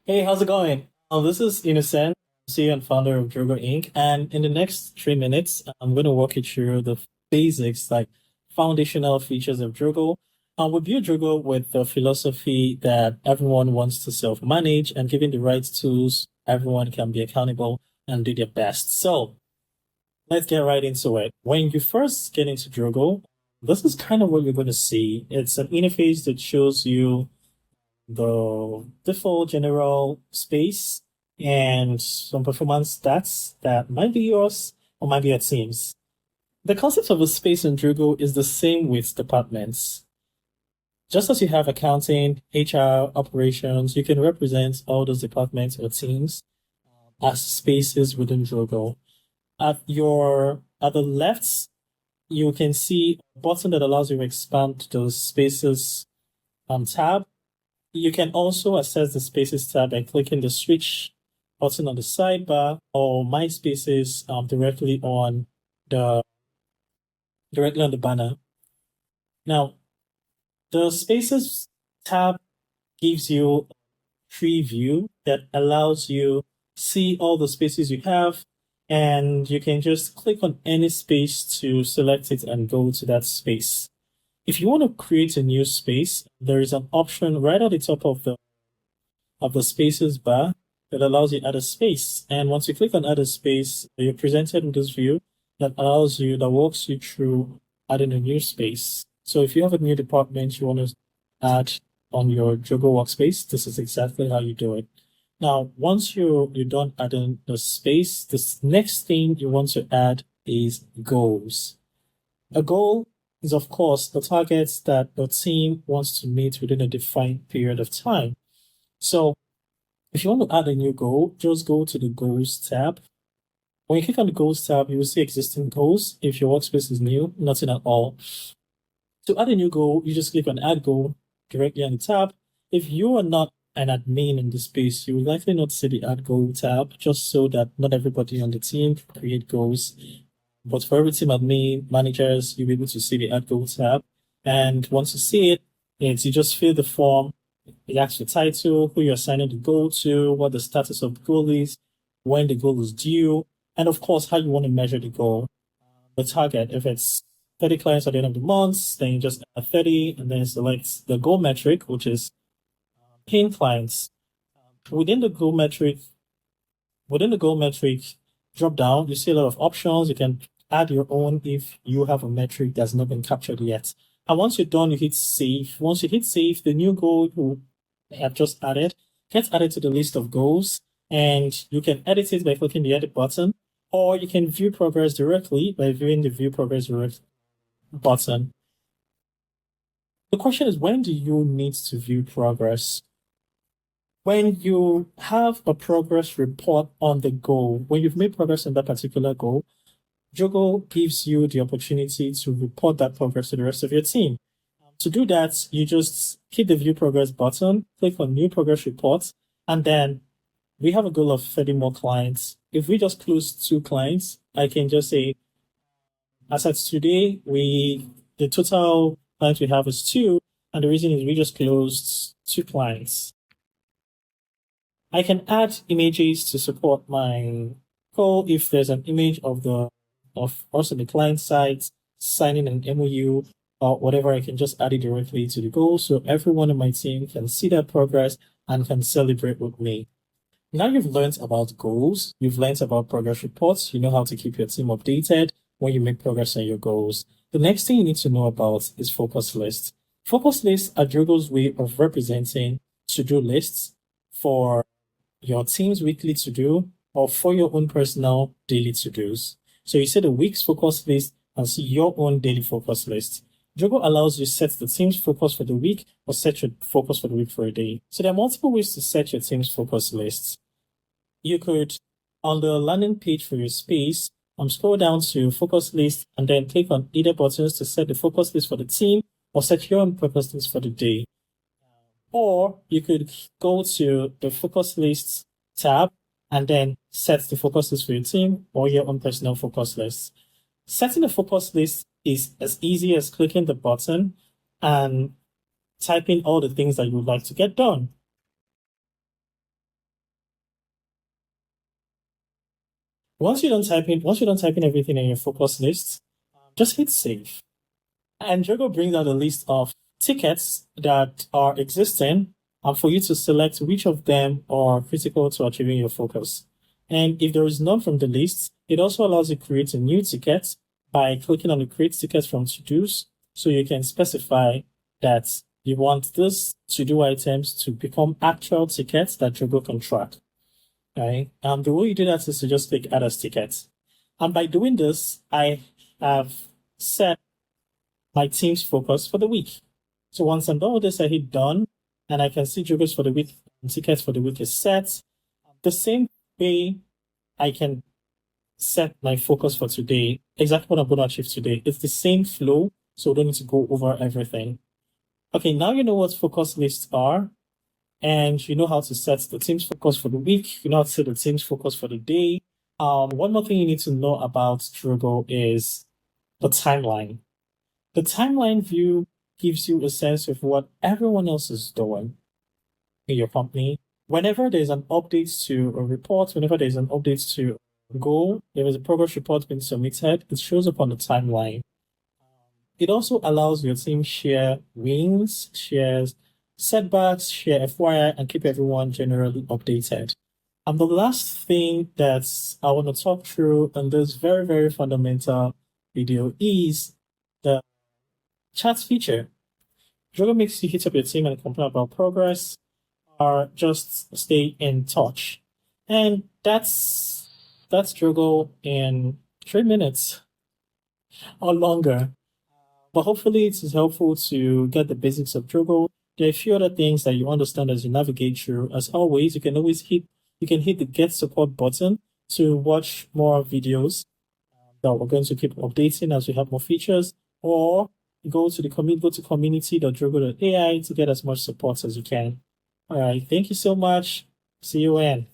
Hey, how's it going? This is Innocent, CEO and founder of Drogo Inc. And in the next 3 minutes, I'm going to walk you through the basics, like foundational features of Drogo. We build Drogo with the philosophy that everyone wants to self-manage and given the right tools, everyone can be accountable and do their best. So let's get right into it. When you first get into Drogo, this is kind of what you're going to see. It's an interface that shows you the default general space and some performance stats that might be yours or might be your team's. The concept of a space in Drugo is the same with departments. Just as you have accounting, HR, operations, you can represent all those departments or teams as spaces within Drugo. At the left, you can see a button that allows you to expand those spaces tab. You can also access the Spaces tab by clicking the switch button on the sidebar or My Spaces the directly on the banner. Now, the Spaces tab gives you a preview that allows you see all the spaces you have, and you can just click on any space to select it and go to that space. If you want to create a new space, there is an option right at the top of the spaces bar that allows you to add a space. And once you click on add a space, you're presented with this view that walks you through adding a new space. So if you have a new department you want to add on your Jogo workspace, this is exactly how you do it. Now, once you're done adding the space, this next thing you want to add is goals. A goal is, of course, the targets that the team wants to meet within a defined period of time. So if you want to add a new goal, just go to the Goals tab. When you click on the Goals tab, you will see existing goals. If your workspace is new, nothing at all. To add a new goal, you just click on Add Goal directly on the tab. If you are not an admin in the space, you will likely not see the Add Goal tab, just so that not everybody on the team can create goals. But for every team admin, managers, you'll be able to see the Add Goal tab. And once you see it, you just fill the form. It asks your title, who you're assigning the goal to, what the status of the goal is, when the goal is due, and of course, how you want to measure the goal. The target, if it's 30 clients at the end of the month, then you just add 30 and then select the goal metric, which is paying clients. Within the goal metric, within the goal metric drop down, you see a lot of options. You can add your own if you have a metric that's not been captured yet. And once you're done, you hit save. Once you hit save, the new goal you have just added gets added to the list of goals, and you can edit it by clicking the edit button, or you can view progress directly by viewing the view progress direct button. The question is, when do you need to view progress? When you have a progress report on the goal, when you've made progress on that particular goal, Jogo gives you the opportunity to report that progress to the rest of your team. To do that, you just hit the View Progress button, click on New Progress Reports, and then we have a goal of 30 more clients. If we just close 2 clients, I can just say, as at today, the total clients we have is 2, and the reason is we just closed 2 clients. I can add images to support my goal. If there's an image of us on the client side signing an MOU or whatever, I can just add it directly to the goal so everyone on my team can see that progress and can celebrate with me. Now you've learned about goals, you've learned about progress reports, you know how to keep your team updated when you make progress on your goals. The next thing you need to know about is focus lists. Focus lists are Drogo's way of representing to-do lists for your team's weekly to-do or for your own personal daily to-dos. So you set a week's focus list and see your own daily focus list. Drogo allows you to set the team's focus for the week or set your focus for the week for a day. So there are multiple ways to set your team's focus lists. You could, on the landing page for your space, scroll down to focus list and then click on either buttons to set the focus list for the team or set your own focus list for the day. Or you could go to the focus lists tab and then set the focus list for your team or your own personal focus list. Setting a focus list is as easy as clicking the button and typing all the things that you would like to get done. Once you're done typing everything in your focus list, just hit save. And Drogo brings out a list of tickets that are existing and for you to select which of them are critical to achieving your focus. And if there is none from the list, it also allows you to create a new ticket by clicking on the create ticket from to-dos. So you can specify that you want this to-do items to become actual tickets that Drogo can track. Right? The way you do that is to just click add as tickets. And by doing this, I have set my team's focus for the week. So once I'm done with this, I hit done, and I can see Drogo's for the week, tickets for the week is set. The same way I can set my focus for today, exactly what I'm going to achieve today. It's the same flow, so we don't need to go over everything. Okay, now you know what focus lists are, and you know how to set the team's focus for the week. You know how to set the team's focus for the day. One more thing you need to know about Drogo is the timeline. The timeline view gives you a sense of what everyone else is doing in your company. Whenever there's an update to a report, whenever there's an update to a goal, there is a progress report being submitted, it shows up on the timeline. It also allows your team share wins, shares setbacks, share FYI, and keep everyone generally updated. And the last thing that I want to talk through in this very, very fundamental video is the chat feature. Drogo makes you hit up your team and complain about progress or just stay in touch. And that's Drogo in 3 minutes or longer. But hopefully it is helpful to get the basics of Drogo. There are a few other things that you understand as you navigate through. As always, you can hit the get support button to watch more videos that we're going to keep updating as we have more features, or go to community.drogo.ai to get as much support as you can. All right, thank you so much. See you in.